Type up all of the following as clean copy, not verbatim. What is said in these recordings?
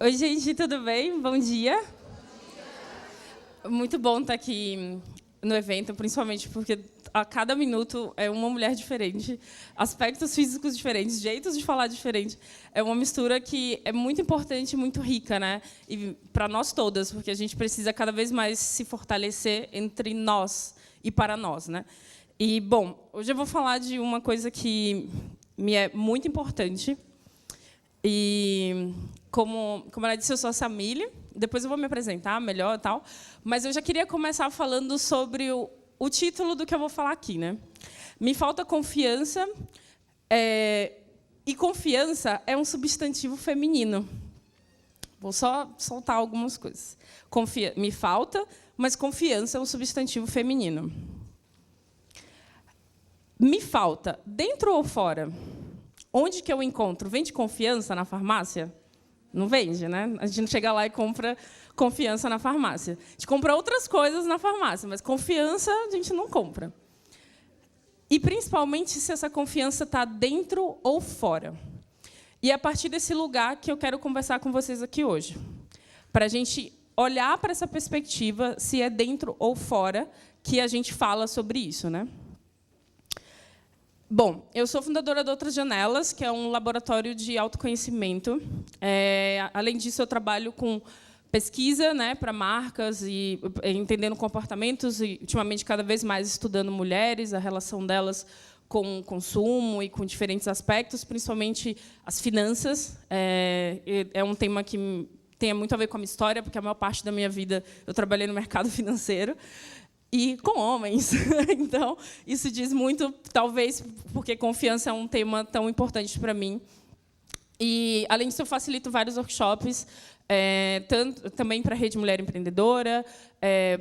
Oi, gente, tudo bem? Bom dia. Muito bom estar aqui no evento, principalmente porque a cada minuto é uma mulher diferente, aspectos físicos diferentes, jeitos de falar diferentes. É uma mistura que é muito importante e muito rica, né? E para nós todas, porque a gente precisa cada vez mais se fortalecer entre nós e para nós, né? E, bom, hoje eu vou falar de uma coisa que me é muito importante. E, como ela disse, eu sou a Samile. Depois eu vou me apresentar melhor e tal. Mas eu já queria começar falando sobre o título do que eu vou falar aqui, né? Me falta confiança. E confiança é um substantivo feminino. Vou só soltar algumas coisas. Me falta, mas confiança é um substantivo feminino. Me falta, dentro ou fora? Onde que eu encontro? Vende confiança na farmácia? Não vende, né? A gente não chega lá e compra confiança na farmácia. A gente compra outras coisas na farmácia, mas confiança a gente não compra. E, principalmente, se essa confiança está dentro ou fora. E é a partir desse lugar que eu quero conversar com vocês aqui hoje. Para a gente olhar para essa perspectiva, se é dentro ou fora, que a gente fala sobre isso, né? Bom, eu sou fundadora de Outras Janelas, que é um laboratório de autoconhecimento. Além disso, eu trabalho com pesquisa, né, para marcas e entendendo comportamentos e, ultimamente, cada vez mais estudando mulheres, a relação delas com o consumo e com diferentes aspectos, principalmente as finanças. É um tema que tem muito a ver com a minha história, porque a maior parte da minha vida eu trabalhei no mercado financeiro. E com homens. Então, isso diz muito, talvez, porque confiança é um tema tão importante para mim. E, além disso, eu facilito vários workshops, também para a Rede Mulher Empreendedora,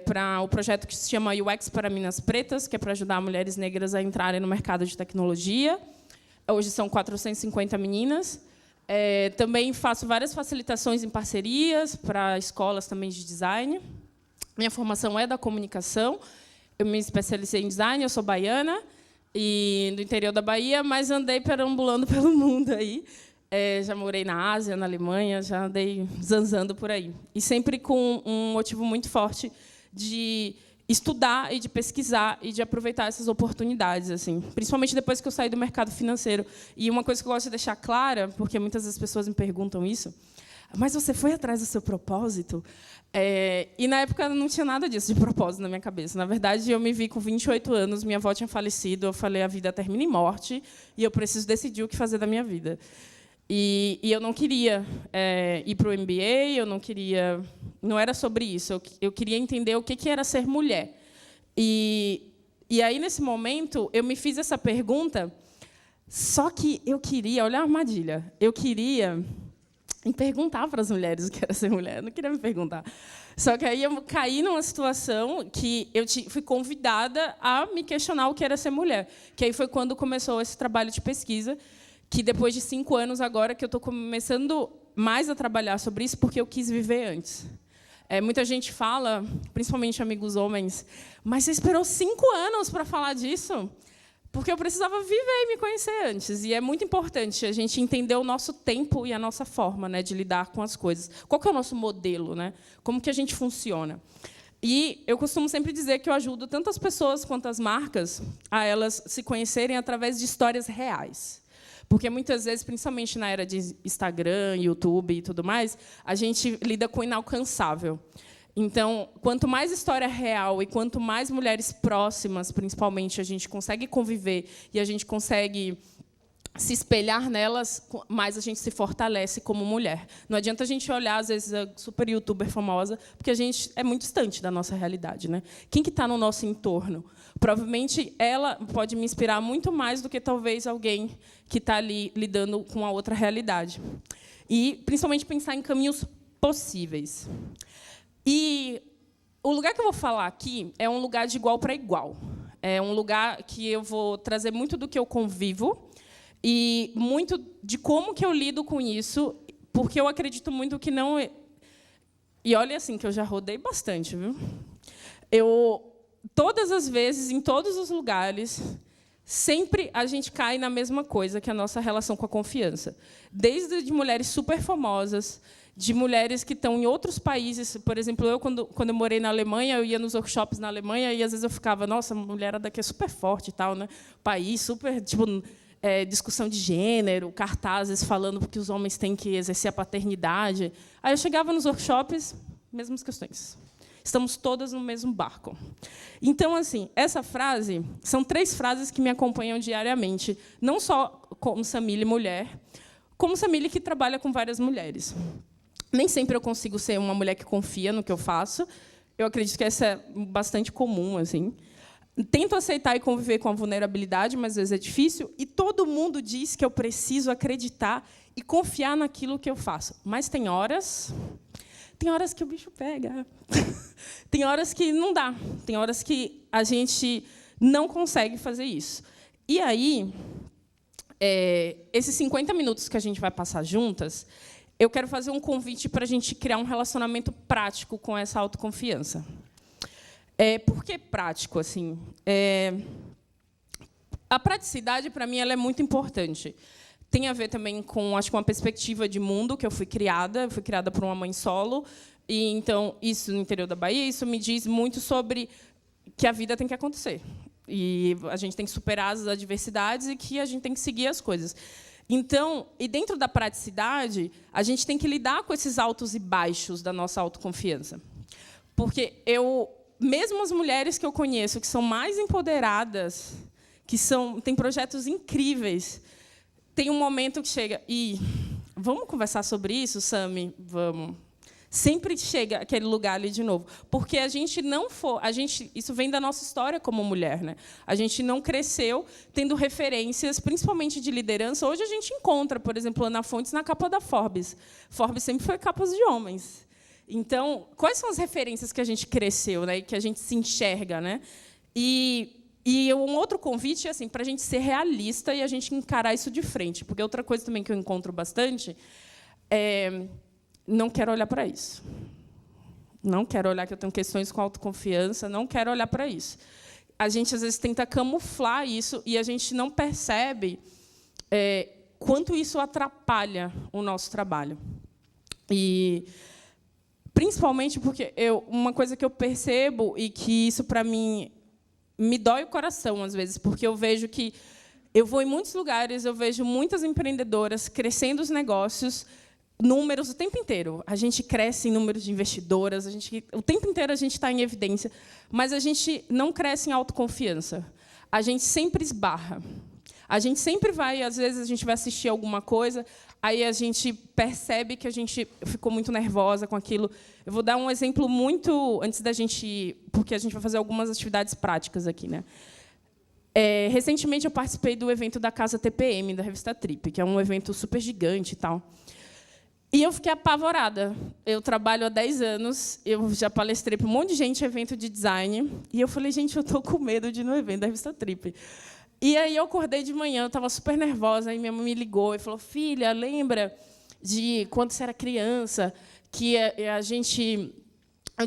para o projeto que se chama UX para Minas Pretas, que é para ajudar mulheres negras a entrarem no mercado de tecnologia. Hoje são 450 meninas. Também faço várias facilitações em parcerias para escolas também de design. Minha formação é da comunicação. Eu me especializei em design, eu sou baiana, e do interior da Bahia, mas andei perambulando pelo mundo aí. Já morei na Ásia, na Alemanha, já andei zanzando por aí. E sempre com um motivo muito forte de estudar e de pesquisar e de aproveitar essas oportunidades, assim, principalmente depois que eu saí do mercado financeiro. E uma coisa que eu gosto de deixar clara, porque muitas das pessoas me perguntam isso: mas você foi atrás do seu propósito? E, na época, não tinha nada disso de propósito na minha cabeça. Na verdade, eu me vi com 28 anos, minha avó tinha falecido, eu falei, a vida termina em morte, e eu preciso decidir o que fazer da minha vida. E eu não queria ir para o MBA, eu não queria... Não era sobre isso, eu queria entender o que era ser mulher. E aí, nesse momento, eu me fiz essa pergunta, só que eu queria... Olha a armadilha. Eu queria... em perguntar para as mulheres o que era ser mulher. Eu não queria me perguntar. Só que aí eu caí numa situação que eu fui convidada a me questionar o que era ser mulher. Que aí foi quando começou esse trabalho de pesquisa, que depois de 5 anos agora que eu estou começando mais a trabalhar sobre isso, porque eu quis viver antes. Muita gente fala, principalmente amigos homens, mas você esperou 5 anos para falar disso? Porque eu precisava viver e me conhecer antes. E é muito importante a gente entender o nosso tempo e a nossa forma, né, de lidar com as coisas. Qual que é o nosso modelo? Né? Como que a gente funciona? E eu costumo sempre dizer que eu ajudo tanto as pessoas quanto as marcas a elas se conhecerem através de histórias reais. Porque, muitas vezes, principalmente na era de Instagram, YouTube e tudo mais, a gente lida com o inalcançável. Então, quanto mais história real e quanto mais mulheres próximas, principalmente, a gente consegue conviver e a gente consegue se espelhar nelas, mais a gente se fortalece como mulher. Não adianta a gente olhar, às vezes, a super youtuber famosa, porque a gente é muito distante da nossa realidade, né? Quem que está no nosso entorno? Provavelmente, ela pode me inspirar muito mais do que, talvez, alguém que está ali lidando com a outra realidade. E, principalmente, pensar em caminhos possíveis. E o lugar que eu vou falar aqui é um lugar de igual para igual. É um lugar que eu vou trazer muito do que eu convivo e muito de como que eu lido com isso, porque eu acredito muito que não... E olha, assim, que eu já rodei bastante, viu? Todas as vezes, em todos os lugares, sempre a gente cai na mesma coisa, que é a nossa relação com a confiança. Desde de mulheres super famosas, de mulheres que estão em outros países. Por exemplo, eu, quando eu morei na Alemanha, eu ia nos workshops na Alemanha e, às vezes, eu ficava, nossa, a mulher daqui é super forte e tal, né? País super, tipo, discussão de gênero, cartazes falando que os homens têm que exercer a paternidade. Aí eu chegava nos workshops, mesmas questões. Estamos todas no mesmo barco. Então, assim, essa frase, são 3 frases que me acompanham diariamente, não só como Samile mulher, como Samile que trabalha com várias mulheres. Nem sempre eu consigo ser uma mulher que confia no que eu faço. Eu acredito que essa é bastante comum, assim. Tento aceitar e conviver com a vulnerabilidade, mas às vezes é difícil. E todo mundo diz que eu preciso acreditar e confiar naquilo que eu faço. Mas tem horas que o bicho pega. Tem horas que não dá. Tem horas que a gente não consegue fazer isso. E aí, esses 50 minutos que a gente vai passar juntas, eu quero fazer um convite para a gente criar um relacionamento prático com essa autoconfiança. Por que prático? Assim? A praticidade, para mim, ela é muito importante. Tem a ver também com, acho que, uma perspectiva de mundo que eu fui criada. Eu fui criada por uma mãe solo. E, então, isso no interior da Bahia, isso me diz muito sobre que a vida tem que acontecer. E a gente tem que superar as adversidades e que a gente tem que seguir as coisas. Então, e dentro da praticidade, a gente tem que lidar com esses altos e baixos da nossa autoconfiança. Porque mesmo as mulheres que eu conheço, que são mais empoderadas, que têm projetos incríveis, tem um momento que chega e vamos conversar sobre isso, Sami? Vamos. Sempre chega aquele lugar ali de novo, porque isso vem da nossa história como mulher, né? A gente não cresceu tendo referências, principalmente de liderança. Hoje a gente encontra, por exemplo, Ana Fontes na capa da Forbes. Forbes sempre foi capas de homens. Então, quais são as referências que a gente cresceu, né? E que a gente se enxerga, né? E um outro convite é assim, para a gente ser realista e a gente encarar isso de frente, porque outra coisa também que eu encontro bastante não quero olhar para isso. Não quero olhar que eu tenho questões com autoconfiança, não quero olhar para isso. A gente, às vezes, tenta camuflar isso e a gente não percebe quanto isso atrapalha o nosso trabalho. E, principalmente porque uma coisa que eu percebo e que isso, para mim, me dói o coração, às vezes, porque eu vejo que eu vou em muitos lugares, eu vejo muitas empreendedoras crescendo os negócios, números o tempo inteiro. A gente cresce em números de investidoras, o tempo inteiro a gente está em evidência, mas a gente não cresce em autoconfiança. A gente sempre esbarra. A gente sempre vai, às vezes, a gente vai assistir alguma coisa, aí a gente percebe que a gente ficou muito nervosa com aquilo. Eu vou dar um exemplo muito antes da gente, porque a gente vai fazer algumas atividades práticas aqui, né? Recentemente eu participei do evento da Casa TPM, da revista Trip, que é um evento super gigante e tal. E eu fiquei apavorada. Eu trabalho há 10 anos, eu já palestrei para um monte de gente em evento de design, e eu falei, gente, eu estou com medo de ir no evento da revista Trip. E aí eu acordei de manhã, eu estava super nervosa, aí minha mãe me ligou e falou, filha, lembra de quando você era criança, que a gente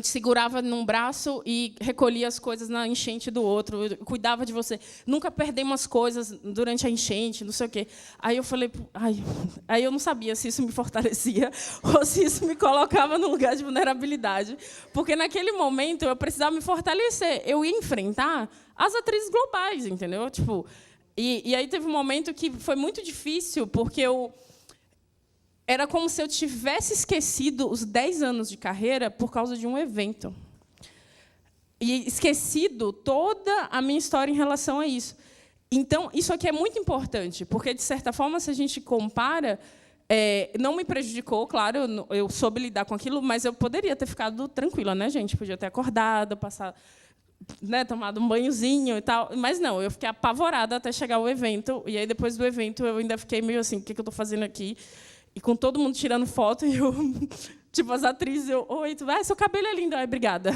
segurava num braço e recolhia as coisas na enchente do outro, eu cuidava de você. Nunca perdemos as coisas durante a enchente, não sei o quê. Aí eu falei, aí eu não sabia se isso me fortalecia ou se isso me colocava num lugar de vulnerabilidade, porque naquele momento eu precisava me fortalecer. Eu ia enfrentar as atrizes globais, entendeu? Tipo, e aí teve um momento que foi muito difícil, porque era como se eu tivesse esquecido os 10 anos de carreira por causa de um evento. E esquecido toda a minha história em relação a isso. Então, isso aqui é muito importante, porque, de certa forma, se a gente compara, não me prejudicou, claro, eu soube lidar com aquilo, mas eu poderia ter ficado tranquila, né, gente? Podia ter acordado, passar, né, tomado um banhozinho e tal. Mas não, eu fiquei apavorada até chegar ao evento. E aí, depois do evento, eu ainda fiquei meio assim, o que eu estou fazendo aqui? E com todo mundo tirando foto, e eu, tipo, as atrizes, oi, seu cabelo é lindo, obrigada.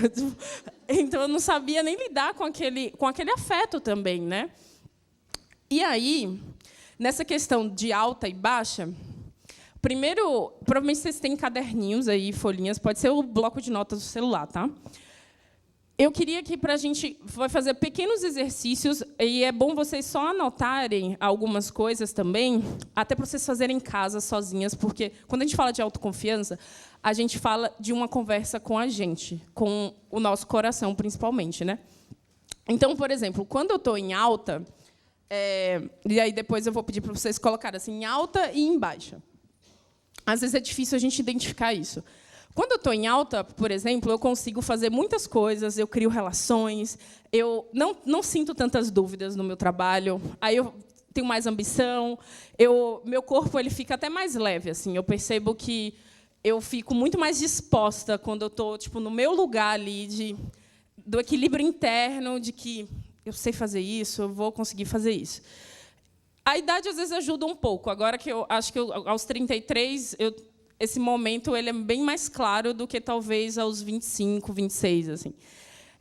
Então, eu não sabia nem lidar com aquele afeto também, né? E aí, nessa questão de alta e baixa, primeiro, provavelmente vocês têm caderninhos aí, folhinhas, pode ser o bloco de notas do celular, tá? Eu queria que, para a gente vai fazer pequenos exercícios, e é bom vocês só anotarem algumas coisas também, até para vocês fazerem em casa, sozinhas, porque, quando a gente fala de autoconfiança, a gente fala de uma conversa com a gente, com o nosso coração, principalmente, né? Então, por exemplo, quando eu estou em alta, e aí depois eu vou pedir para vocês colocarem assim, em alta e em baixa. Às vezes é difícil a gente identificar isso. Quando eu estou em alta, por exemplo, eu consigo fazer muitas coisas, eu crio relações, eu não sinto tantas dúvidas no meu trabalho, aí eu tenho mais ambição, meu corpo ele fica até mais leve. Assim, eu percebo que eu fico muito mais disposta quando eu estou tipo, no meu lugar ali, do equilíbrio interno, de que eu sei fazer isso, eu vou conseguir fazer isso. A idade, às vezes, ajuda um pouco. Agora que eu acho que aos 33, esse momento ele é bem mais claro do que, talvez, aos 25, 26. Assim.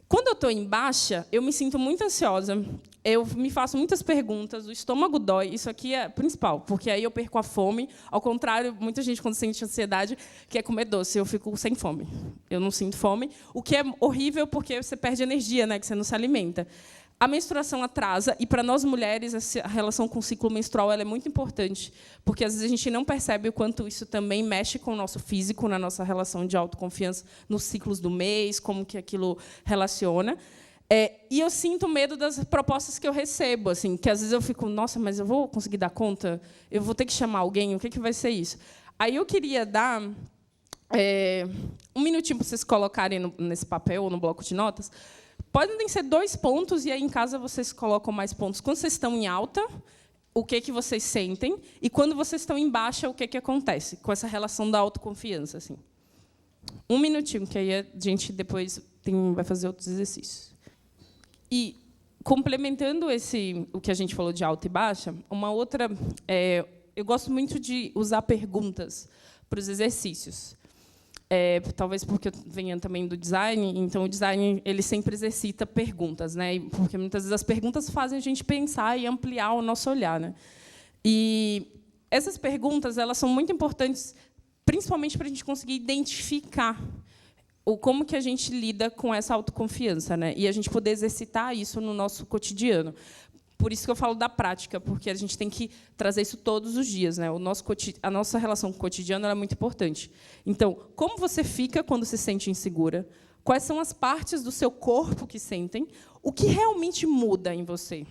Quando eu estou em baixa, eu me sinto muito ansiosa, eu me faço muitas perguntas, o estômago dói, isso aqui é principal, porque aí eu perco a fome. Ao contrário, muita gente, quando sente ansiedade, quer comer doce, eu fico sem fome. Eu não sinto fome, o que é horrível, porque você perde energia, né, que você não se alimenta. A menstruação atrasa, e, para nós mulheres, a relação com o ciclo menstrual ela é muito importante, porque, às vezes, a gente não percebe o quanto isso também mexe com o nosso físico, na nossa relação de autoconfiança, nos ciclos do mês, como que aquilo relaciona. E eu sinto medo das propostas que eu recebo, assim, que, às vezes, eu fico, nossa, mas eu vou conseguir dar conta? Eu vou ter que chamar alguém? O que vai ser isso? Aí eu queria dar um minutinho para vocês colocarem nesse papel ou no bloco de notas. Podem ser 2 pontos, e aí em casa vocês colocam mais pontos. Quando vocês estão em alta, o que vocês sentem, e quando vocês estão em baixa, o que acontece com essa relação da autoconfiança. Assim. 1 minutinho, que aí a gente depois vai fazer outros exercícios. E, complementando o que a gente falou de alta e baixa, uma outra... eu gosto muito de usar perguntas para os exercícios. Talvez porque eu venha também do design, então o design ele sempre exercita perguntas, né? Porque muitas vezes as perguntas fazem a gente pensar e ampliar o nosso olhar, né? E essas perguntas elas são muito importantes, principalmente para a gente conseguir identificar como que a gente lida com essa autoconfiança, né? E a gente poder exercitar isso no nosso cotidiano. Por isso que eu falo da prática, porque a gente tem que trazer isso todos os dias, né? A nossa relação com o cotidiano é muito importante. Então, como você fica quando se sente insegura? Quais são as partes do seu corpo que sentem? O que realmente muda em você?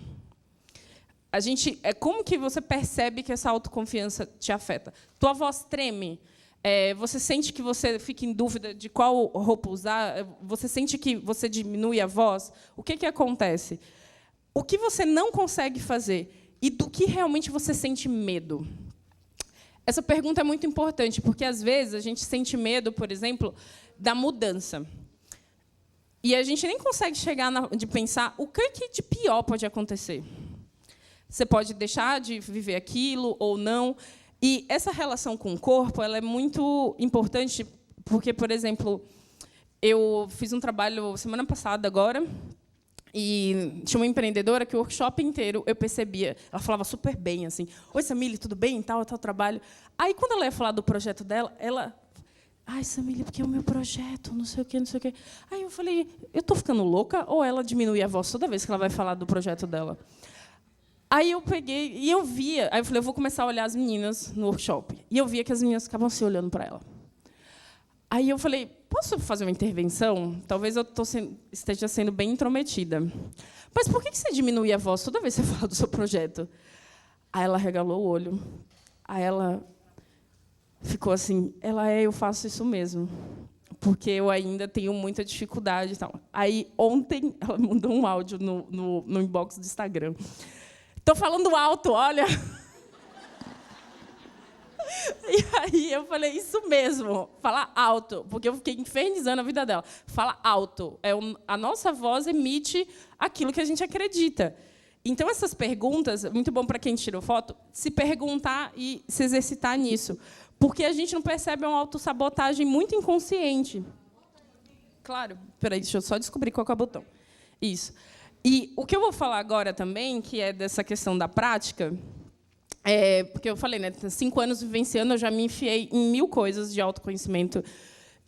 Como que você percebe que essa autoconfiança te afeta? Tua voz treme? Você sente que você fica em dúvida de qual roupa usar? Você sente que você diminui a voz? O que acontece? O que você não consegue fazer e do que realmente você sente medo? Essa pergunta é muito importante, porque, às vezes, a gente sente medo, por exemplo, da mudança. E a gente nem consegue chegar de pensar o que de pior pode acontecer. Você pode deixar de viver aquilo ou não. E essa relação com o corpo ela é muito importante, porque, por exemplo, eu fiz um trabalho semana passada, agora, e tinha uma empreendedora que o workshop inteiro eu percebia, ela falava super bem, assim, oi, Samile, tudo bem? Tal trabalho. Aí, quando ela ia falar do projeto dela, ela... Ai, Samile, porque é o meu projeto, não sei o quê, não sei o quê. Aí eu falei, eu estou ficando louca ou ela diminui a voz toda vez que ela vai falar do projeto dela? Aí eu peguei e eu via, aí eu falei, eu vou começar a olhar as meninas no workshop. E eu via que as meninas ficavam se olhando para ela. Aí eu falei, posso fazer uma intervenção? Talvez eu esteja sendo bem intrometida. Mas por que você diminui a voz toda vez que você fala do seu projeto? Aí ela regalou o olho. Aí ela ficou assim, eu faço isso mesmo, porque eu ainda tenho muita dificuldade. E tal. Aí, ontem, ela mandou um áudio no inbox do Instagram. Estou falando alto, olha... E aí eu falei, isso mesmo, fala alto, porque eu fiquei infernizando a vida dela. Fala alto. A nossa voz emite aquilo que a gente acredita. Então, essas perguntas, é muito bom para quem tirou foto, se perguntar e se exercitar nisso. Porque a gente não percebe uma autossabotagem muito inconsciente. Claro. Espera aí, deixa eu só descobrir qual é o botão. Isso. E o que eu vou falar agora também, que é dessa questão da prática... porque eu falei, né, 5 anos vivenciando, eu já me enfiei em 1000 coisas de autoconhecimento.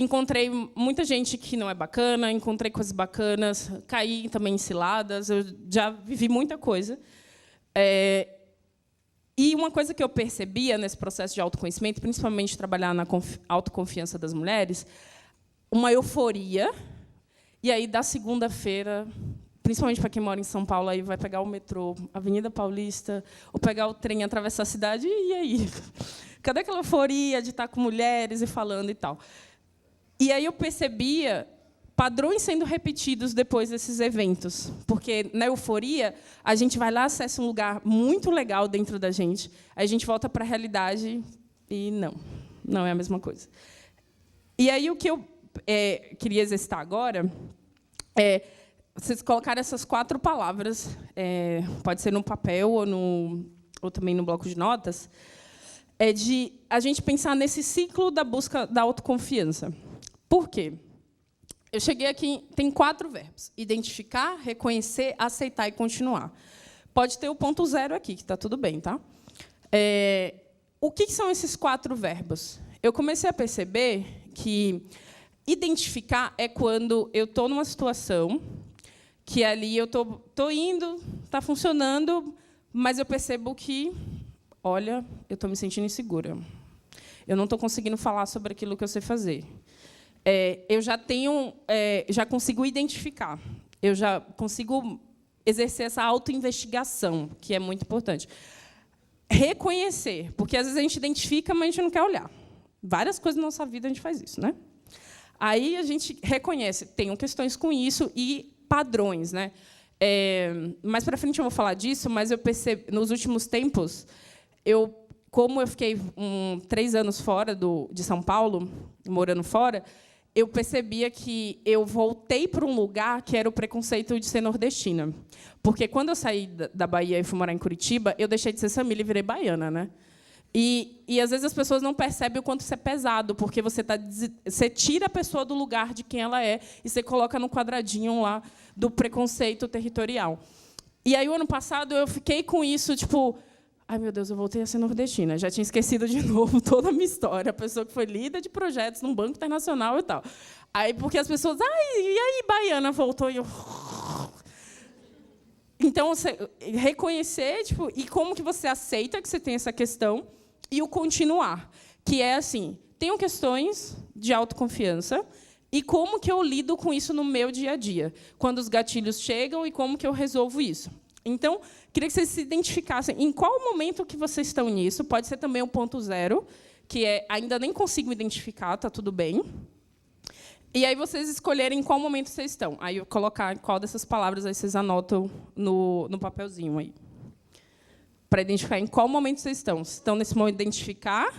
encontrei muita gente que não é bacana, encontrei coisas bacanas, caí também em ciladas, eu já vivi muita coisa. E uma coisa que eu percebia nesse processo de autoconhecimento, principalmente trabalhar na autoconfiança das mulheres, uma euforia. E aí, da segunda-feira, principalmente para quem mora em São Paulo, aí vai pegar o metrô, Avenida Paulista, ou pegar o trem, atravessar a cidade, e aí? Cadê aquela euforia de estar com mulheres e falando e tal? E aí eu percebia padrões sendo repetidos depois desses eventos, porque na euforia a gente vai lá, acessa um lugar muito legal dentro da gente, aí a gente volta para a realidade e não é a mesma coisa. E aí o que eu queria exercitar agora é vocês colocarem essas 4 palavras, pode ser no papel ou também no bloco de notas, de a gente pensar nesse ciclo da busca da autoconfiança. Por quê? Eu cheguei aqui, tem 4 verbos: identificar, reconhecer, aceitar e continuar. Pode ter o ponto 0 aqui, que está tudo bem, tá? O que são esses 4 verbos? Eu comecei a perceber que identificar é quando eu estou numa situação que ali eu estou indo, está funcionando, mas eu percebo que, olha, eu estou me sentindo insegura. Eu não estou conseguindo falar sobre aquilo que eu sei fazer. Eu já consigo identificar, eu já consigo exercer essa autoinvestigação, que é muito importante. Reconhecer, porque às vezes a gente identifica, mas a gente não quer olhar. Várias coisas na nossa vida a gente faz isso, né? Aí a gente reconhece, tenho questões com isso e padrões, né? Mais para frente eu vou falar disso, mas eu percebi, nos últimos tempos, como eu fiquei 3 anos fora de São Paulo, morando fora, eu percebia que eu voltei para um lugar que era o preconceito de ser nordestina. Porque, quando eu saí da Bahia e fui morar em Curitiba, eu deixei de ser Samila e virei baiana, né? E, às vezes, as pessoas não percebem o quanto isso é pesado, porque você tira a pessoa do lugar de quem ela é e você coloca no quadradinho lá do preconceito territorial. E aí, o ano passado, eu fiquei com isso, tipo... Ai, meu Deus, eu voltei a ser nordestina. Já tinha esquecido de novo toda a minha história. A pessoa que foi líder de projetos num banco internacional e tal. Aí, porque as pessoas... Ai, e aí, baiana, voltou? E eu... Então, você reconhecer, tipo, e como que você aceita que você tem essa questão, e o continuar, que é assim, tenho questões de autoconfiança, e como que eu lido com isso no meu dia a dia, quando os gatilhos chegam e como que eu resolvo isso. Então, queria que vocês se identificassem em qual momento que vocês estão nisso. Pode ser também um ponto 0, que é ainda nem consigo identificar, está tudo bem. E aí vocês escolherem em qual momento vocês estão. Aí eu colocar qual dessas palavras aí vocês anotam no papelzinho aí. Para identificar em qual momento vocês estão. Se estão nesse momento de identificar,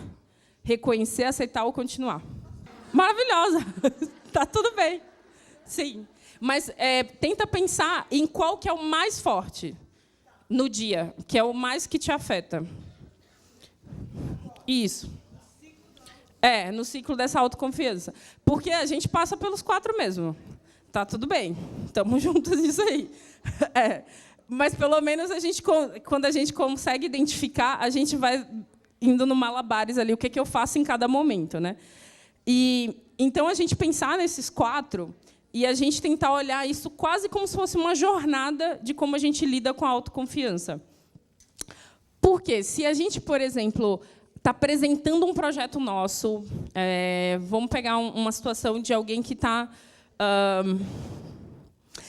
reconhecer, aceitar ou continuar. Maravilhosa! Está tudo bem. Sim. Mas tenta pensar em qual que é o mais forte no dia, que é o mais que te afeta. Isso. No ciclo dessa autoconfiança. Porque a gente passa pelos 4 mesmo. Tá tudo bem. Estamos juntos nisso aí. Mas, pelo menos, quando a gente consegue identificar, a gente vai indo no malabares ali, o que eu faço em cada momento, né? E, então, a gente pensar nesses 4... E a gente tentar olhar isso quase como se fosse uma jornada de como a gente lida com a autoconfiança. Porque, se a gente, por exemplo, está apresentando um projeto nosso, vamos pegar uma situação de alguém que está...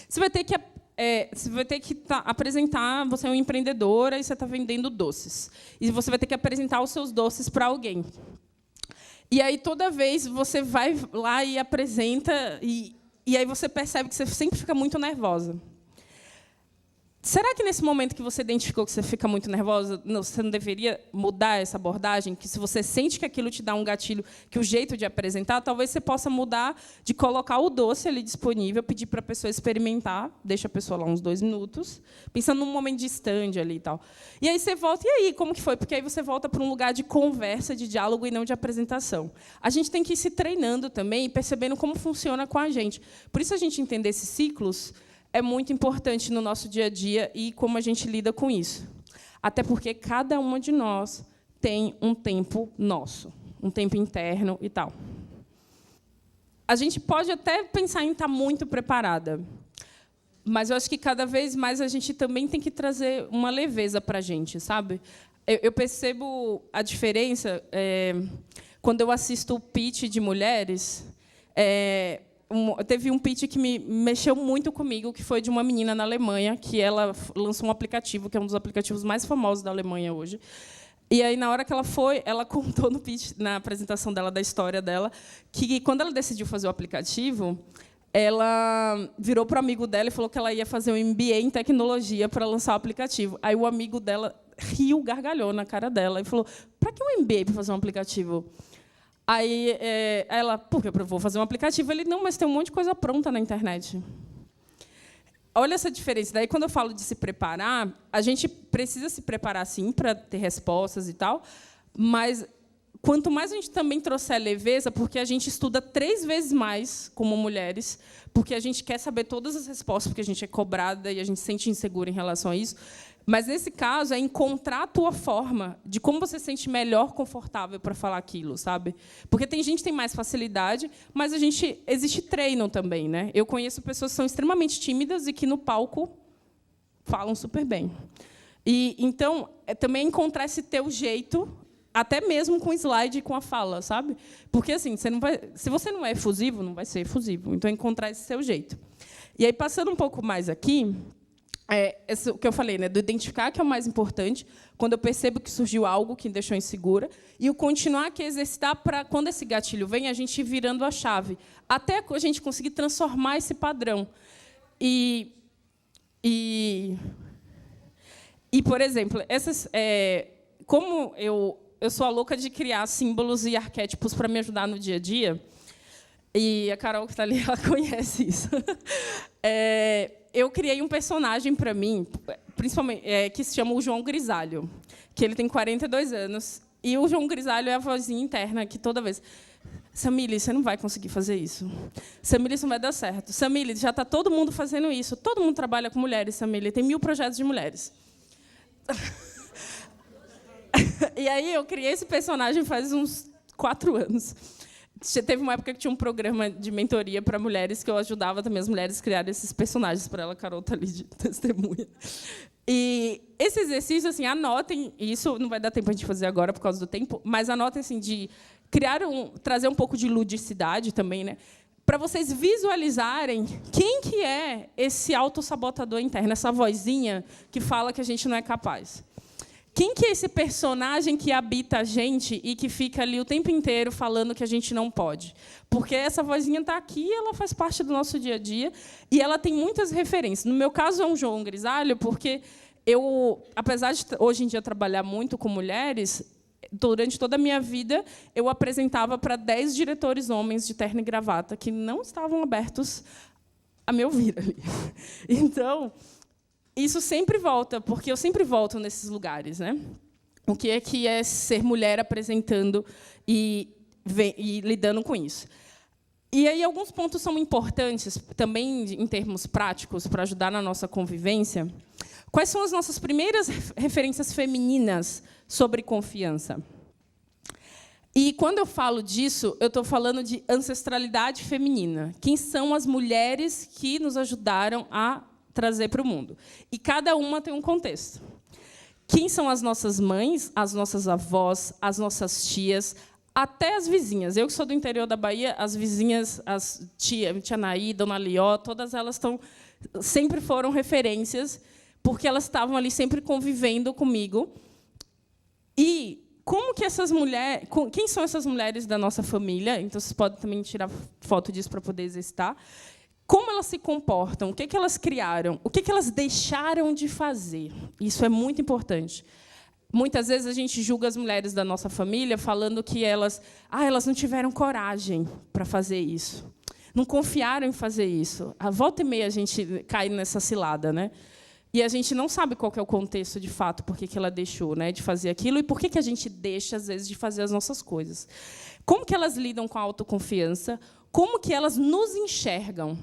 você vai ter que apresentar, você é uma empreendedora e você está vendendo doces. E você vai ter que apresentar os seus doces para alguém. E aí, toda vez, você vai lá e apresenta... E aí você percebe que você sempre fica muito nervosa. Será que, nesse momento que você identificou que você fica muito nervosa, você não deveria mudar essa abordagem? Que, se você sente que aquilo te dá um gatilho, que o jeito de apresentar, talvez você possa mudar de colocar o doce ali disponível, pedir para a pessoa experimentar, deixa a pessoa lá uns 2 minutos, pensando num momento de stand ali e tal. E aí você volta, e aí, como que foi? Porque aí você volta para um lugar de conversa, de diálogo e não de apresentação. A gente tem que ir se treinando também e percebendo como funciona com a gente. Por isso, a gente entender esses ciclos é muito importante no nosso dia a dia e como a gente lida com isso. Até porque cada uma de nós tem um tempo nosso, um tempo interno e tal. a gente pode até pensar em estar muito preparada, mas eu acho que cada vez mais a gente também tem que trazer uma leveza para a gente, sabe? Eu percebo a diferença quando eu assisto o pitch de mulheres. Teve um pitch que me mexeu muito comigo, que foi de uma menina na Alemanha, que ela lançou um aplicativo, que é um dos aplicativos mais famosos da Alemanha hoje. E aí, na hora que ela contou no pitch, na apresentação dela, da história dela, que, quando ela decidiu fazer o aplicativo, ela virou para o amigo dela e falou que ela ia fazer um MBA em tecnologia para lançar o aplicativo. Aí o amigo dela riu, gargalhou na cara dela e falou: para que um MBA para fazer um aplicativo? Aí ela: porque eu vou fazer um aplicativo. Ele: não, mas tem um monte de coisa pronta na internet. Olha essa diferença. Daí, quando eu falo de se preparar, a gente precisa se preparar, sim, para ter respostas e tal, mas quanto mais a gente também trouxer leveza, porque a gente estuda 3 vezes mais como mulheres, porque a gente quer saber todas as respostas, porque a gente é cobrada e a gente se sente insegura em relação a isso. Mas, nesse caso, é encontrar a tua forma de como você se sente melhor, confortável para falar aquilo, sabe? Porque tem gente que tem mais facilidade, mas existe treino também, né? Eu conheço pessoas que são extremamente tímidas e que, no palco, falam super bem. E, então, também encontrar esse teu jeito, até mesmo com o slide e com a fala, sabe? Porque, assim, se você não é efusivo, não vai ser efusivo. Então, encontrar esse seu jeito. E aí, passando um pouco mais aqui, o que eu falei, né, do identificar, que é o mais importante, quando eu percebo que surgiu algo que me deixou insegura, e o continuar, que é exercitar para, quando esse gatilho vem, a gente ir virando a chave, até a gente conseguir transformar esse padrão. E por exemplo, como eu sou a louca de criar símbolos e arquétipos para me ajudar no dia a dia, e a Carol, que está ali, ela conhece isso. Eu criei um personagem para mim, principalmente, que se chama o João Grisalho, que ele tem 42 anos, e o João Grisalho é a vozinha interna que toda vez: Samile, você não vai conseguir fazer isso. Samile, isso não vai dar certo. Samile, já está todo mundo fazendo isso. Todo mundo trabalha com mulheres, Samile. Tem 1000 projetos de mulheres. E aí eu criei esse personagem faz uns 4 anos. Teve uma época que tinha um programa de mentoria para mulheres, que eu ajudava também as mulheres a criar esses personagens para ela. A Carol está ali de testemunha. E esse exercício, assim, anotem, e isso não vai dar tempo a gente fazer agora por causa do tempo, mas anotem, assim, de trazer um pouco de ludicidade também, né, para vocês visualizarem quem que é esse autossabotador interno, essa vozinha que fala que a gente não é capaz. Quem que é esse personagem que habita a gente e que fica ali o tempo inteiro falando que a gente não pode? Porque essa vozinha está aqui, ela faz parte do nosso dia a dia, e ela tem muitas referências. No meu caso, é um João Grisalho, porque apesar de hoje em dia trabalhar muito com mulheres, durante toda a minha vida, eu apresentava para 10 diretores homens de terno e gravata que não estavam abertos a me ouvir ali. Então, isso sempre volta, porque eu sempre volto nesses lugares, né? O que é ser mulher apresentando e lidando com isso. E aí alguns pontos são importantes, também em termos práticos, para ajudar na nossa convivência. Quais são as nossas primeiras referências femininas sobre confiança? E, quando eu falo disso, eu estou falando de ancestralidade feminina. Quem são as mulheres que nos ajudaram a trazer para o mundo? E cada uma tem um contexto. Quem são as nossas mães, as nossas avós, as nossas tias, até as vizinhas. Eu, que sou do interior da Bahia, as vizinhas, tia Naí, Dona Lió, todas elas sempre foram referências, porque elas estavam ali sempre convivendo comigo. E como que essas mulheres, quem são essas mulheres da nossa família? Então, vocês podem também tirar foto disso para poder exercitar. Como elas se comportam? O que elas criaram? O que elas deixaram de fazer? Isso é muito importante. Muitas vezes a gente julga as mulheres da nossa família falando que elas não tiveram coragem para fazer isso, não confiaram em fazer isso. A volta e meia a gente cai nessa cilada, né? E a gente não sabe qual que é o contexto de fato, por que ela deixou, né, de fazer aquilo, e por que a gente deixa às vezes de fazer as nossas coisas. Como que elas lidam com a autoconfiança? Como que elas nos enxergam?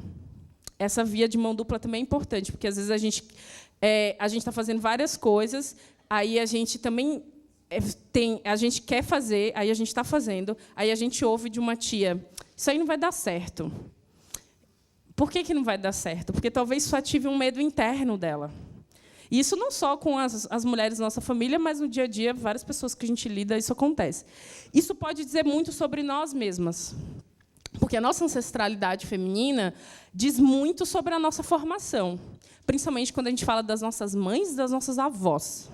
Essa via de mão dupla também é importante, porque às vezes a gente está fazendo várias coisas, aí a gente também a gente quer fazer, aí a gente está fazendo, aí a gente ouve de uma tia: isso aí não vai dar certo. Por que não vai dar certo? Porque talvez isso ative um medo interno dela. E isso não só com as mulheres da nossa família, mas no dia a dia, várias pessoas que a gente lida, isso acontece. Isso pode dizer muito sobre nós mesmas. Porque a nossa ancestralidade feminina diz muito sobre a nossa formação, principalmente quando a gente fala das nossas mães e das nossas avós.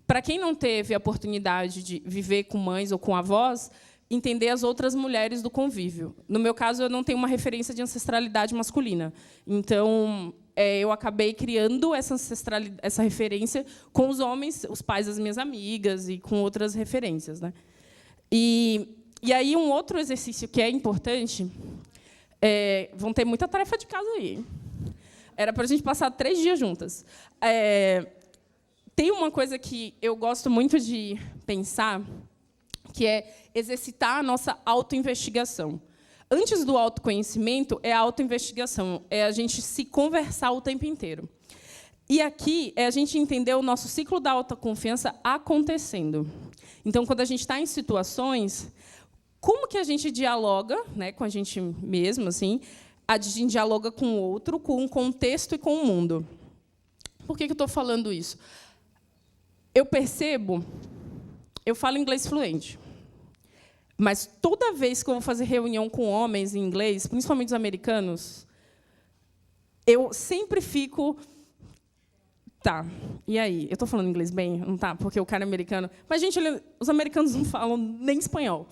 Para quem não teve a oportunidade de viver com mães ou com avós, entender as outras mulheres do convívio. No meu caso, eu não tenho uma referência de ancestralidade masculina. Então, eu acabei criando essa referência com os homens, os pais das minhas amigas e com outras referências, né? E aí, um outro exercício que é importante, vão ter muita tarefa de casa aí. Era para a gente passar 3 dias juntas. Tem uma coisa que eu gosto muito de pensar, que é exercitar a nossa autoinvestigação. Antes do autoconhecimento, é a autoinvestigação, é a gente se conversar o tempo inteiro. E aqui é a gente entender o nosso ciclo da autoconfiança acontecendo. Então, quando a gente está em situações, como que a gente dialoga, né, com a gente mesmo, assim, a gente dialoga com o outro, com o contexto e com o mundo. Por que eu estou falando isso? Eu percebo, eu falo inglês fluente, mas toda vez que eu vou fazer reunião com homens em inglês, principalmente os americanos, eu sempre fico... Tá, e aí? Eu estou falando inglês bem? Não tá? Porque o cara é americano... Mas, gente, os americanos não falam nem espanhol.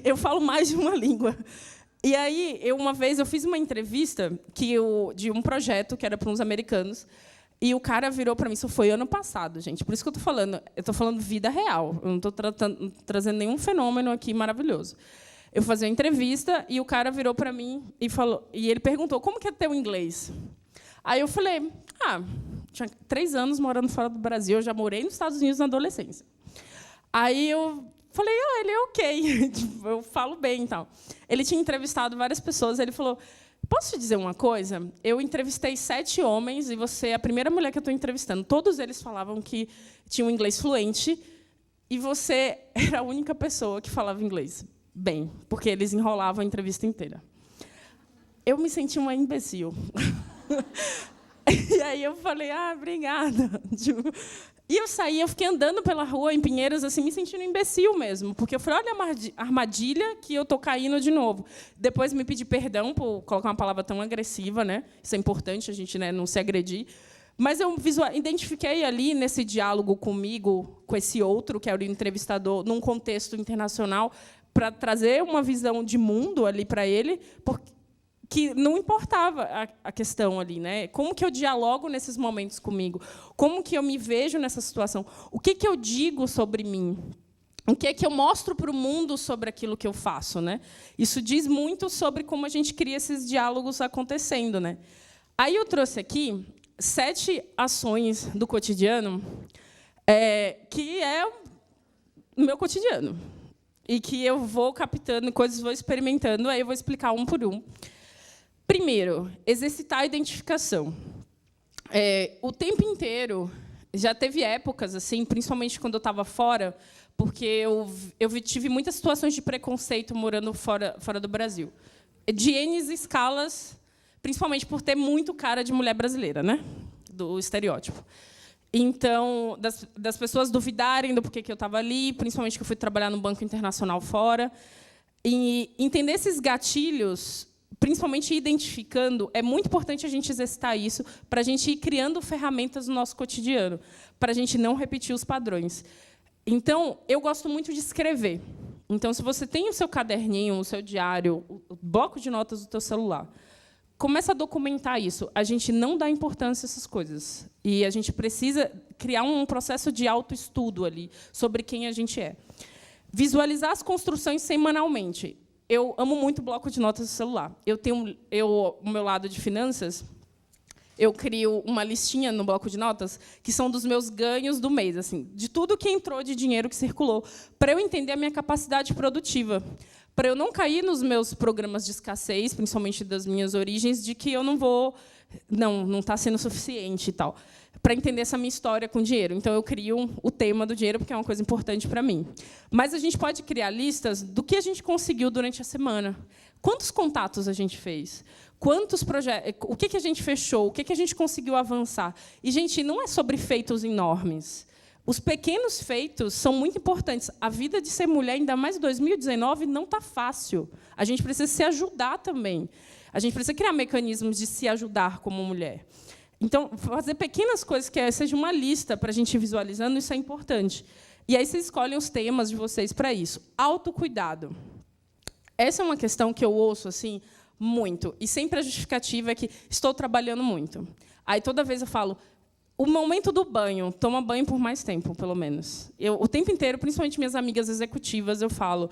Eu falo mais de uma língua. E aí, uma vez, eu fiz uma entrevista de um projeto que era para uns americanos, e o cara virou para mim, isso foi ano passado, gente, por isso que eu estou falando vida real, eu não estou trazendo nenhum fenômeno aqui maravilhoso. Eu fazia uma entrevista, e o cara virou para mim e ele perguntou, como que é teu inglês? Aí eu falei, tinha 3 anos morando fora do Brasil, eu já morei nos Estados Unidos na adolescência. Aí eu falei, ele é ok, eu falo bem e tal. Ele tinha entrevistado várias pessoas, ele falou, posso te dizer uma coisa? Eu entrevistei 7 homens, e você é a primeira mulher que eu estou entrevistando. Todos eles falavam que tinham inglês fluente, e você era a única pessoa que falava inglês bem, porque eles enrolavam a entrevista inteira. Eu me senti uma imbecil. E aí eu falei, obrigada. E eu saí, eu fiquei andando pela rua em Pinheiros, assim, me sentindo imbecil mesmo, porque eu falei, olha a armadilha que eu estou caindo de novo. Depois me pedi perdão por colocar uma palavra tão agressiva, né? Isso é importante, a gente, né, não se agredir. Mas eu identifiquei ali, nesse diálogo comigo, com esse outro, que era o entrevistador, num contexto internacional, para trazer uma visão de mundo ali para ele, que não importava a questão ali, né? Como que eu dialogo nesses momentos comigo? Como que eu me vejo nessa situação? O que eu digo sobre mim? O que eu mostro para o mundo sobre aquilo que eu faço, né? Isso diz muito sobre como a gente cria esses diálogos acontecendo, né? Aí eu trouxe aqui 7 ações do cotidiano, que é o meu cotidiano, e que eu vou captando coisas, vou experimentando, aí eu vou explicar um por um. Primeiro, exercitar a identificação. O tempo inteiro, já teve épocas, assim, principalmente quando eu estava fora, porque eu tive muitas situações de preconceito morando fora do Brasil. De N escalas, principalmente por ter muito cara de mulher brasileira, né? Do estereótipo. Então, das pessoas duvidarem do porquê que eu estava ali, principalmente que eu fui trabalhar no Banco Internacional fora. E entender esses gatilhos, principalmente identificando, é muito importante a gente exercitar isso para a gente ir criando ferramentas no nosso cotidiano, para a gente não repetir os padrões. Então, eu gosto muito de escrever. Então, se você tem o seu caderninho, o seu diário, o bloco de notas do seu celular, começa a documentar isso. A gente não dá importância a essas coisas. E a gente precisa criar um processo de autoestudo ali sobre quem a gente é. Visualizar as construções semanalmente. Eu amo muito bloco de notas do celular. O meu lado de finanças, eu crio uma listinha no bloco de notas que são dos meus ganhos do mês, assim, de tudo que entrou de dinheiro que circulou, para eu entender a minha capacidade produtiva, para eu não cair nos meus programas de escassez, principalmente das minhas origens, de que eu não está sendo suficiente e tal. para entender essa minha história com dinheiro. Então, eu crio o tema do dinheiro, porque é uma coisa importante para mim. Mas a gente pode criar listas do que a gente conseguiu durante a semana. Quantos contatos a gente fez? Quantos projetos? O que a gente fechou? O que a gente conseguiu avançar? E, gente, não é sobre feitos enormes. Os pequenos feitos são muito importantes. A vida de ser mulher, ainda mais em 2019, não está fácil. A gente precisa se ajudar também. A gente precisa criar mecanismos de se ajudar como mulher. Então, fazer pequenas coisas, que seja uma lista para a gente ir visualizando, isso é importante. E aí vocês escolhem os temas de vocês para isso. Autocuidado. Essa é uma questão que eu ouço assim muito. E sempre a justificativa é que estou trabalhando muito. Aí, toda vez eu falo, o momento do banho, toma banho por mais tempo, pelo menos. O tempo inteiro, principalmente minhas amigas executivas, eu falo,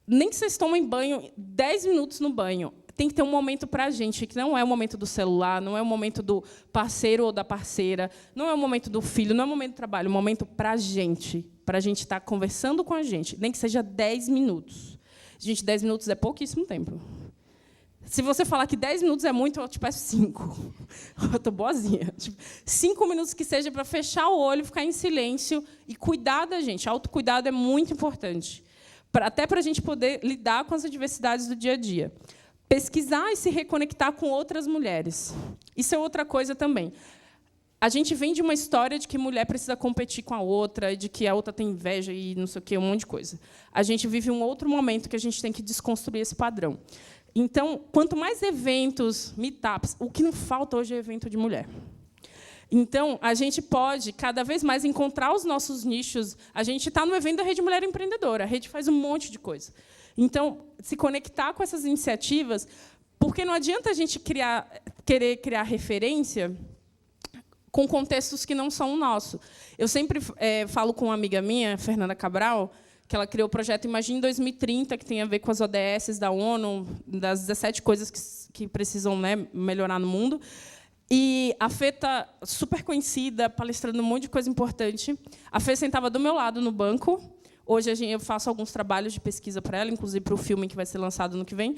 nem que vocês tomem banho, 10 minutos no banho. Tem que ter um momento para a gente, que não é o momento do celular, não é o momento do parceiro ou da parceira, não é o momento do filho, não é o momento do trabalho, é o momento para a gente estar conversando com a gente, nem que seja 10 minutos. Gente, 10 minutos é pouquíssimo tempo. Se você falar que 10 minutos é muito, eu te peço 5. Eu estou boazinha. 5 minutos que seja para fechar o olho, ficar em silêncio e cuidar da gente. Autocuidado é muito importante, até para a gente poder lidar com as adversidades do dia a dia. Pesquisar e se reconectar com outras mulheres. Isso é outra coisa também. A gente vem de uma história de que mulher precisa competir com a outra, de que a outra tem inveja e não sei o quê, um monte de coisa. A gente vive um outro momento que a gente tem que desconstruir esse padrão. Então, quanto mais eventos, meetups, o que não falta hoje é evento de mulher. Então, a gente pode, cada vez mais, encontrar os nossos nichos. A gente está no evento da Rede Mulher Empreendedora. A Rede faz um monte de coisa. Então, se conectar com essas iniciativas, porque não adianta a gente querer criar referência com contextos que não são o nosso. Eu sempre falo com uma amiga minha, Fernanda Cabral, que ela criou o projeto Imagine 2030, que tem a ver com as ODS da ONU, das 17 coisas que precisam, né, melhorar no mundo. E a Fê está super conhecida, palestrando um monte de coisa importante. A Fê sentava do meu lado no banco. Hoje eu faço alguns trabalhos de pesquisa para ela, inclusive para o filme que vai ser lançado no que vem.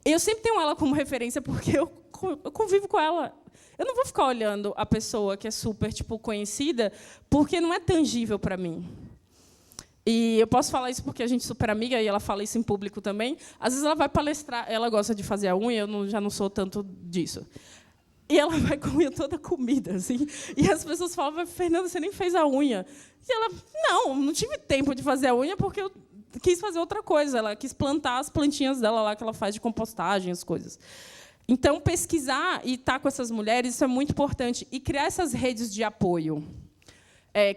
Eu sempre tenho ela como referência, porque eu convivo com ela. Eu não vou ficar olhando a pessoa que é super conhecida, porque não é tangível para mim. E eu posso falar isso porque a gente é super amiga, e ela fala isso em público também. Às vezes ela vai palestrar, ela gosta de fazer a unha, eu já não sou tanto disso. E ela vai com a unha toda comida, assim. E as pessoas falam, Fernanda, você nem fez a unha. E ela, não tive tempo de fazer a unha porque eu quis fazer outra coisa. Ela quis plantar as plantinhas dela lá, que ela faz de compostagem, as coisas. Então, pesquisar e estar com essas mulheres, isso é muito importante. E criar essas redes de apoio.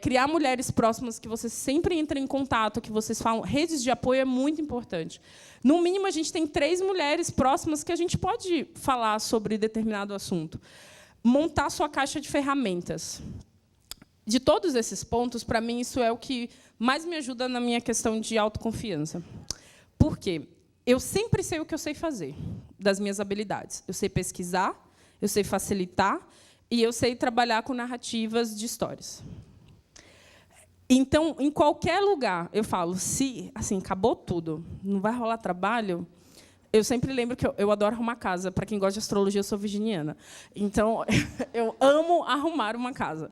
Criar mulheres próximas que você sempre entra em contato, que vocês falam. Redes de apoio é muito importante. No mínimo, a gente tem 3 mulheres próximas que a gente pode falar sobre determinado assunto. Montar sua caixa de ferramentas. De todos esses pontos, para mim, isso é o que mais me ajuda na minha questão de autoconfiança. Por quê? Eu sempre sei o que eu sei fazer, das minhas habilidades. Eu sei pesquisar, eu sei facilitar, e eu sei trabalhar com narrativas de histórias. Então, em qualquer lugar, eu falo, se assim, acabou tudo, não vai rolar trabalho, eu sempre lembro que eu adoro arrumar casa. Para quem gosta de astrologia, eu sou virginiana. Então, eu amo arrumar uma casa.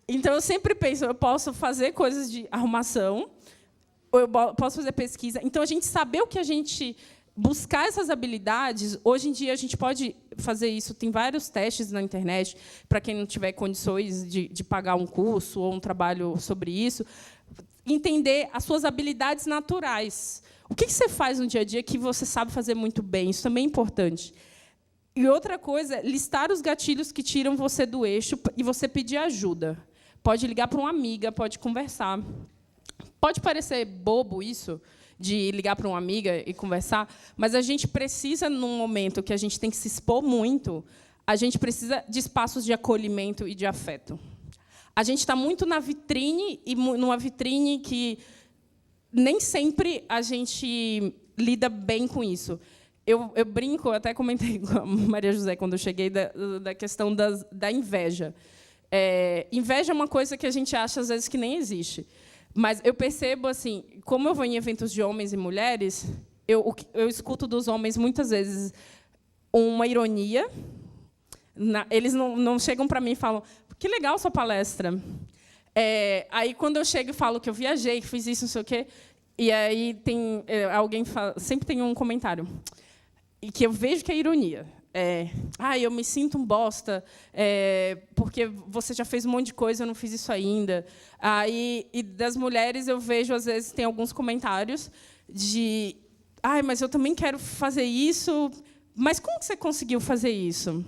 Então, eu sempre penso, eu posso fazer coisas de arrumação, ou eu posso fazer pesquisa. Então, a gente saber o que a gente... Buscar essas habilidades, hoje em dia a gente pode fazer isso, tem vários testes na internet, para quem não tiver condições de pagar um curso ou um trabalho sobre isso, entender as suas habilidades naturais. O que você faz no dia a dia que você sabe fazer muito bem? Isso também é importante. E outra coisa é listar os gatilhos que tiram você do eixo e você pedir ajuda. Pode ligar para uma amiga, pode conversar. Pode parecer bobo isso, de ligar para uma amiga e conversar, mas a gente precisa, num momento que a gente tem que se expor muito, a gente precisa de espaços de acolhimento e de afeto. A gente está muito na vitrine, e numa vitrine que nem sempre a gente lida bem com isso. Eu brinco, até comentei com a Maria José, quando eu cheguei, da questão da inveja. Inveja é uma coisa que a gente acha, às vezes, que nem existe. Mas eu percebo, assim, como eu vou em eventos de homens e mulheres, eu escuto dos homens, muitas vezes, uma ironia. Eles não chegam para mim e falam, que legal sua palestra. Aí, quando eu chego e falo que eu viajei, que fiz isso, não sei o quê, e aí tem alguém fala, sempre tem um comentário, e que eu vejo que é ironia. Eu me sinto um bosta, porque você já fez um monte de coisa, eu não fiz isso ainda. E das mulheres, eu vejo, às vezes, tem alguns comentários de... mas eu também quero fazer isso. Mas como que você conseguiu fazer isso?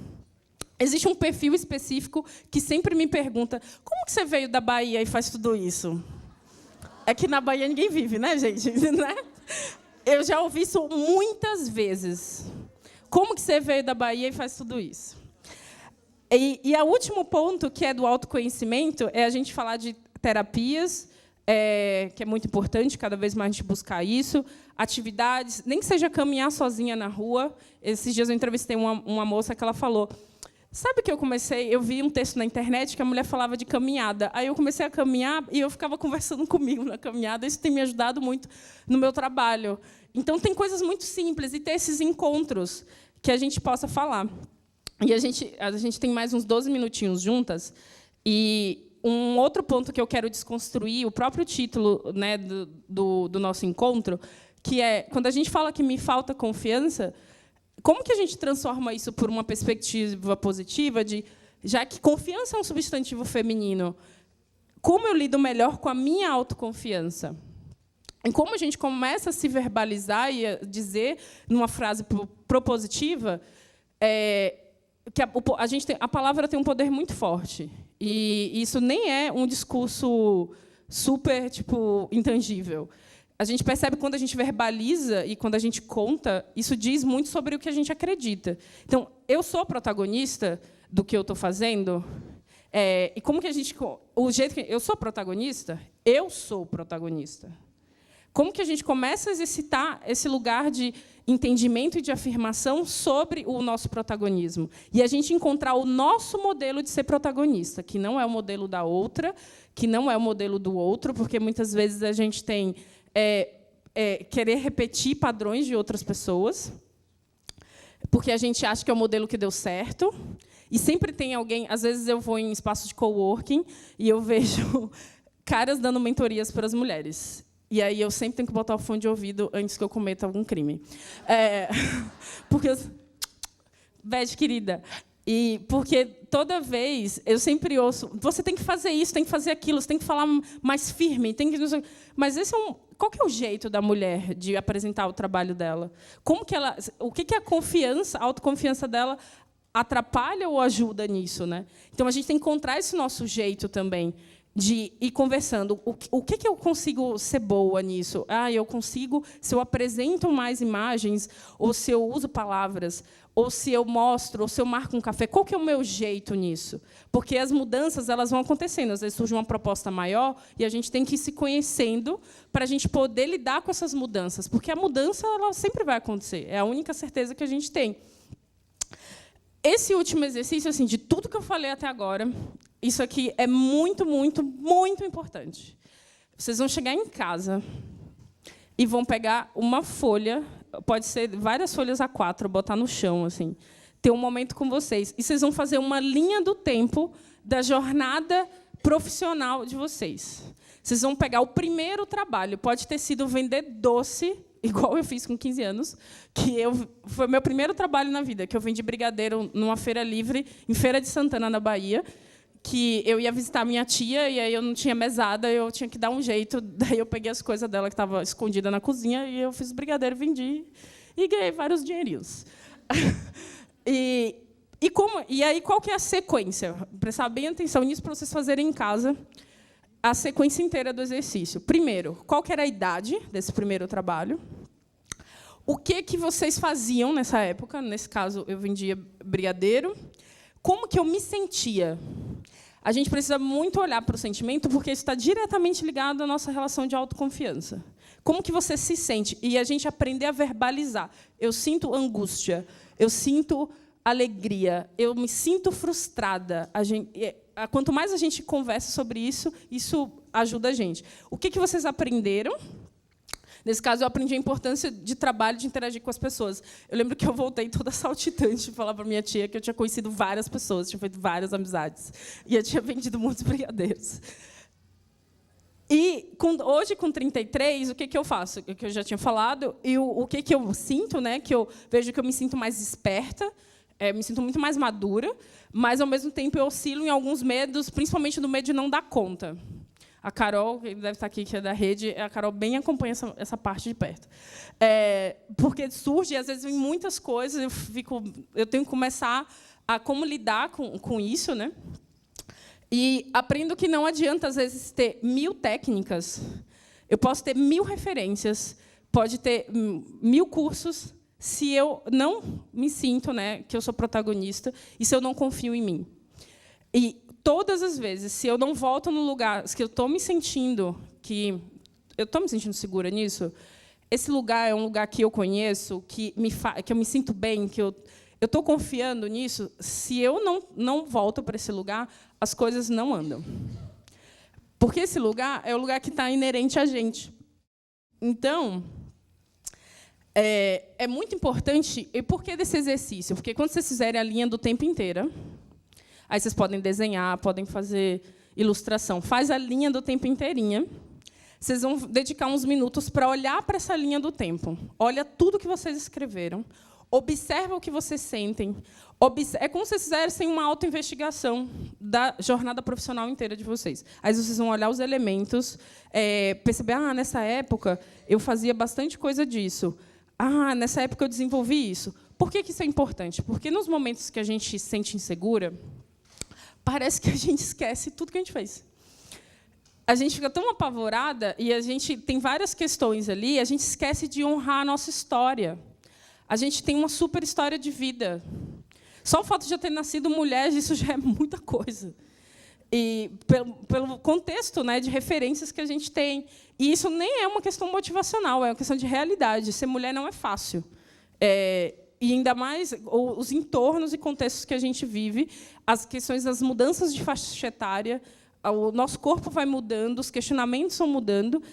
Existe um perfil específico que sempre me pergunta como que você veio da Bahia e faz tudo isso? É que na Bahia ninguém vive, né, gente? Né? Eu já ouvi isso muitas vezes. Como que você veio da Bahia e faz tudo isso? E o último ponto, que é do autoconhecimento, é a gente falar de terapias, que é muito importante, cada vez mais a gente buscar isso, atividades, nem que seja caminhar sozinha na rua. Esses dias eu entrevistei uma moça que ela falou, sabe que eu vi um texto na internet que a mulher falava de caminhada. Aí eu comecei a caminhar e eu ficava conversando comigo na caminhada. Isso tem me ajudado muito no meu trabalho. Então, tem coisas muito simples, e ter esses encontros que a gente possa falar. E a gente tem mais uns 12 minutinhos juntas, e um outro ponto que eu quero desconstruir, o próprio título, né, do nosso encontro, que é, quando a gente fala que me falta confiança, como que a gente transforma isso por uma perspectiva positiva, já que confiança é um substantivo feminino, como eu lido melhor com a minha autoconfiança? E como a gente começa a se verbalizar e a dizer, numa frase propositiva, que a palavra tem um poder muito forte. E isso nem é um discurso super intangível. A gente percebe quando a gente verbaliza e quando a gente conta, isso diz muito sobre o que a gente acredita. Então, eu sou protagonista do que eu estou fazendo. E como que a gente... O jeito que eu sou protagonista, Como que a gente começa a exercitar esse lugar de entendimento e de afirmação sobre o nosso protagonismo? E a gente encontrar o nosso modelo de ser protagonista, que não é o modelo da outra, que não é o modelo do outro, porque, muitas vezes, a gente tem querer repetir padrões de outras pessoas, porque a gente acha que é o modelo que deu certo. E sempre tem alguém... Às vezes, eu vou em espaços de coworking e eu vejo caras dando mentorias para as mulheres. E aí eu sempre tenho que botar o fone de ouvido antes que eu cometa algum crime. Porque... Beth, querida. Porque toda vez eu sempre ouço, você tem que fazer isso, tem que fazer aquilo, você tem que falar mais firme. Mas qual que é o jeito da mulher de apresentar o trabalho dela? O que a autoconfiança dela atrapalha ou ajuda nisso, né? Então, a gente tem que encontrar esse nosso jeito também de ir conversando. O que eu consigo ser boa nisso? Eu consigo, se eu apresento mais imagens, ou se eu uso palavras, ou se eu mostro, ou se eu marco um café, qual que é o meu jeito nisso? Porque as mudanças elas vão acontecendo. Às vezes surge uma proposta maior e a gente tem que ir se conhecendo para a gente poder lidar com essas mudanças. Porque a mudança ela sempre vai acontecer. É a única certeza que a gente tem. Esse último exercício, assim, de tudo que eu falei até agora, isso aqui é muito, muito, muito importante. Vocês vão chegar em casa e vão pegar uma folha, pode ser várias folhas A4, botar no chão, assim, ter um momento com vocês. E vocês vão fazer uma linha do tempo da jornada profissional de vocês. Vocês vão pegar o primeiro trabalho, pode ter sido vender doce, igual eu fiz com 15 anos, foi meu primeiro trabalho na vida, que eu vendi brigadeiro numa feira livre, em Feira de Santana, na Bahia, que eu ia visitar minha tia, e aí eu não tinha mesada, eu tinha que dar um jeito, daí eu peguei as coisas dela que estava escondida na cozinha, e eu fiz brigadeiro, vendi, e ganhei vários dinheirinhos. E aí, qual que é a sequência? Prestar bem atenção nisso para vocês fazerem em casa a sequência inteira do exercício. Primeiro, qual que era a idade desse primeiro trabalho? O que vocês faziam nessa época? Nesse caso, eu vendia brigadeiro. Como que eu me sentia? A gente precisa muito olhar para o sentimento, porque isso está diretamente ligado à nossa relação de autoconfiança. Como que você se sente? E a gente aprender a verbalizar. Eu sinto angústia, eu sinto alegria, eu me sinto frustrada. Quanto mais a gente conversa sobre isso, isso ajuda a gente. O que vocês aprenderam Nesse caso, eu aprendi a importância de trabalho, de interagir com as pessoas. Eu lembro que eu voltei toda saltitante de falar para minha tia que eu tinha conhecido várias pessoas, tinha feito várias amizades. E eu tinha vendido muitos brigadeiros. E, hoje, com 33, o que eu faço? O que eu já tinha falado, e o que eu sinto, né, que eu vejo que eu me sinto mais esperta, me sinto muito mais madura, mas, ao mesmo tempo, eu oscilo em alguns medos, principalmente no medo de não dar conta. A Carol, que deve estar aqui, que é da rede, a Carol bem acompanha essa parte de perto. Porque surge, às vezes, em muitas coisas, eu tenho que começar a como lidar com isso, né? E aprendo que não adianta, às vezes, ter 1000 técnicas. Eu posso ter 1000 referências, pode ter 1000 cursos, se eu não me sinto, né, que eu sou protagonista, e se eu não confio em mim. E todas as vezes, se eu não volto no lugar que eu estou me sentindo, que eu estou me sentindo segura nisso, esse lugar é um lugar que eu conheço, que eu me sinto bem, que eu estou confiando nisso. Se eu não volto para esse lugar, as coisas não andam. Porque esse lugar é o lugar que está inerente a gente. Então, é muito importante. E por que desse exercício? Porque quando vocês fizerem a linha do tempo inteira, aí vocês podem desenhar, podem fazer ilustração. Faz a linha do tempo inteirinha. Vocês vão dedicar uns minutos para olhar para essa linha do tempo. Olha tudo que vocês escreveram. Observa o que vocês sentem. É como se vocês fizessem uma autoinvestigação da jornada profissional inteira de vocês. Aí vocês vão olhar os elementos, perceber, nessa época eu fazia bastante coisa disso. Nessa época eu desenvolvi isso. Por que isso é importante? Porque nos momentos que a gente se sente insegura, parece que a gente esquece tudo que a gente fez. A gente fica tão apavorada e a gente tem várias questões ali, a gente esquece de honrar a nossa história. A gente tem uma super história de vida. Só o fato de eu ter nascido mulher, isso já é muita coisa. E pelo contexto, né, de referências que a gente tem. E isso nem é uma questão motivacional, é uma questão de realidade. Ser mulher não é fácil. E ainda mais os entornos e contextos que a gente vive, as questões das mudanças de faixa etária, o nosso corpo vai mudando, os questionamentos vão mudando,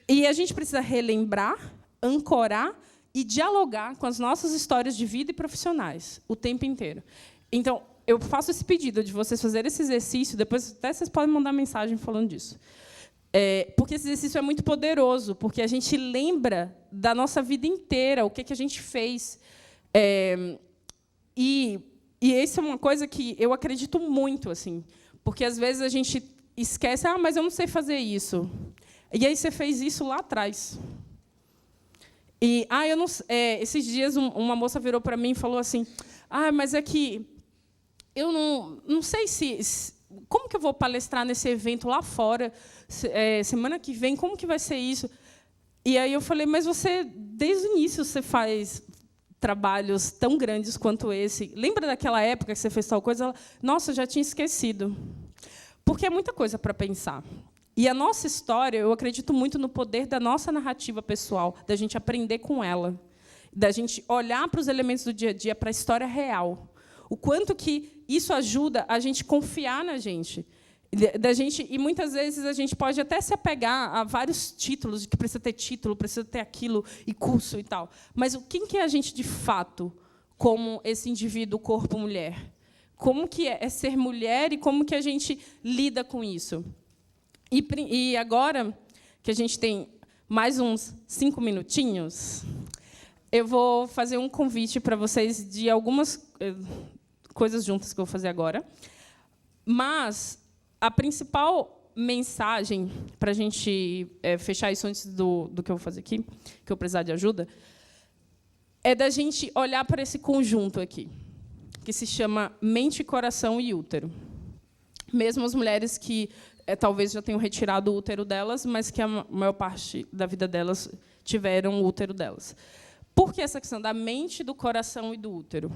e a gente precisa relembrar, ancorar e dialogar com as nossas histórias de vida e profissionais o tempo inteiro. Então, eu faço esse pedido de vocês fazerem esse exercício, depois até vocês podem mandar mensagem falando disso. Porque esse exercício é muito poderoso, porque a gente lembra da nossa vida inteira, o que a gente fez. E isso é uma coisa que eu acredito muito, assim, porque, às vezes, a gente esquece, mas eu não sei fazer isso. E aí você fez isso lá atrás. E eu não, esses dias uma moça virou para mim e falou assim: mas é que eu não sei como que eu vou palestrar nesse evento lá fora, semana que vem, como que vai ser isso? E aí eu falei: mas você, desde o início, você faz trabalhos tão grandes quanto esse. Lembra daquela época que você fez tal coisa? Ela, nossa, eu já tinha esquecido. Porque é muita coisa para pensar. E a nossa história, eu acredito muito no poder da nossa narrativa pessoal, da gente aprender com ela, da gente olhar para os elementos do dia a dia, para a história real. O quanto que isso ajuda a gente confiar na gente. E muitas vezes a gente pode até se apegar a vários títulos, de que precisa ter título, precisa ter aquilo, e curso e tal. Mas quem que é a gente, de fato, como esse indivíduo, corpo, mulher? Como que é ser mulher e como que a gente lida com isso? E agora, que a gente tem mais uns 5 minutinhos, eu vou fazer um convite para vocês de algumas coisas juntas que eu vou fazer agora. Mas a principal mensagem, para a gente fechar isso antes do que eu vou fazer aqui, que eu precisar de ajuda, é da gente olhar para esse conjunto aqui, que se chama mente, coração e útero. Mesmo as mulheres que talvez já tenham retirado o útero delas, mas que a maior parte da vida delas tiveram o útero delas. Por que essa questão da mente, do coração e do útero?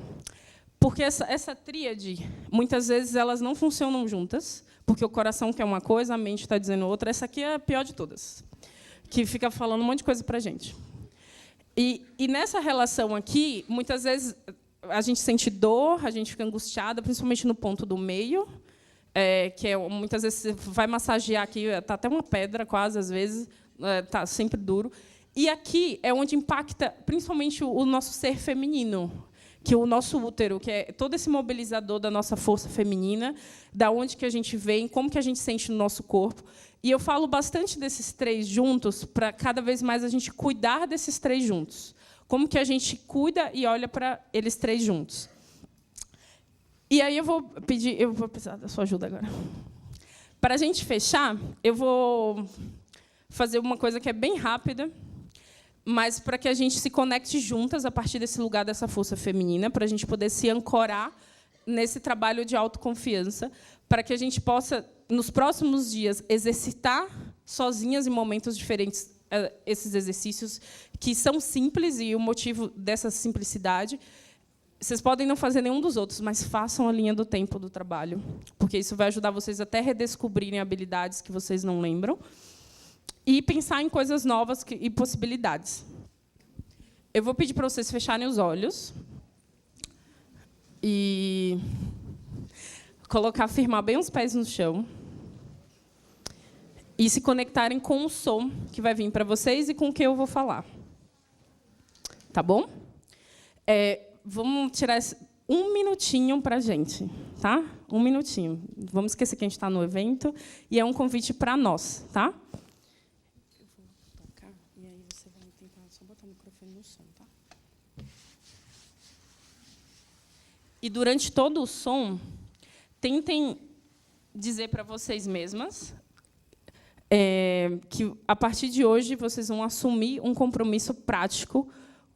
Porque essa tríade, muitas vezes, elas não funcionam juntas, porque o coração quer uma coisa, a mente está dizendo outra. Essa aqui é a pior de todas, que fica falando um monte de coisa para a gente. E nessa relação aqui, muitas vezes, a gente sente dor, a gente fica angustiada, principalmente no ponto do meio, que muitas vezes você vai massagear aqui, está até uma pedra quase, às vezes, está sempre duro. E aqui é onde impacta principalmente o nosso ser feminino, que o nosso útero, que é todo esse mobilizador da nossa força feminina, da onde que a gente vem, como que a gente sente no nosso corpo. E eu falo bastante desses três juntos para cada vez mais a gente cuidar desses três juntos. Como que a gente cuida e olha para eles três juntos. E aí eu vou precisar da sua ajuda agora. Para a gente fechar, eu vou fazer uma coisa que é bem rápida, mas para que a gente se conecte juntas a partir desse lugar dessa força feminina, para a gente poder se ancorar nesse trabalho de autoconfiança, para que a gente possa, nos próximos dias, exercitar sozinhas em momentos diferentes esses exercícios, que são simples, e o motivo dessa simplicidade, vocês podem não fazer nenhum dos outros, mas façam a linha do tempo do trabalho, porque isso vai ajudar vocês até a redescobrirem habilidades que vocês não lembram, e pensar em coisas novas e possibilidades. Eu vou pedir para vocês fecharem os olhos e firmar bem os pés no chão e se conectarem com o som que vai vir para vocês e com o que eu vou falar. Tá bom? Vamos tirar um minutinho para a gente, tá? Um minutinho. Vamos esquecer que a gente está no evento e é um convite para nós, tá? E, durante todo o som, tentem dizer para vocês mesmas que, a partir de hoje, vocês vão assumir um compromisso prático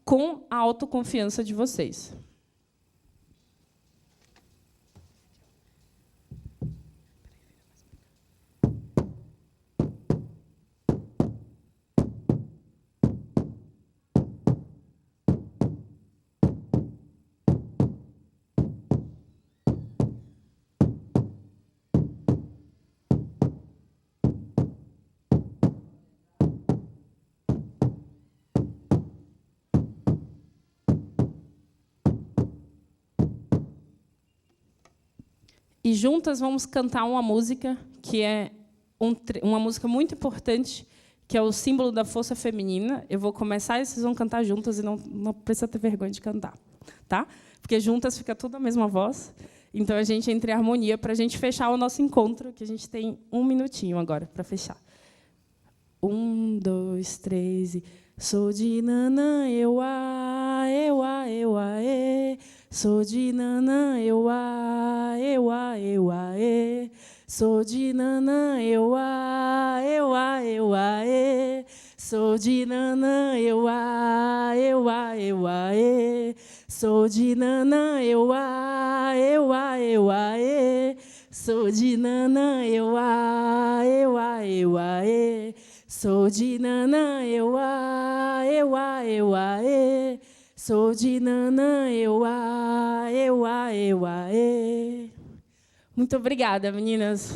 com a autoconfiança de vocês. E juntas vamos cantar uma música que é uma música muito importante, que é o símbolo da força feminina. Eu vou começar e vocês vão cantar juntas, e não precisa ter vergonha de cantar, tá? Porque juntas fica tudo a mesma voz. Então a gente entra em harmonia para a gente fechar o nosso encontro, que a gente tem um minutinho agora para fechar. 1, 2, 3 e... Sou de Nanã, eu a, e. Sou de Nanã, eu a, e. Sou de Nanã, eu a, e. Sou de Nanã, eu a, e. Sou de Nanã, eu a, e. Sou de Nanã, eu a, e. Sou de Nanã, eu a, e. Sou de Nanã, eu a, e. Muito obrigada, meninas.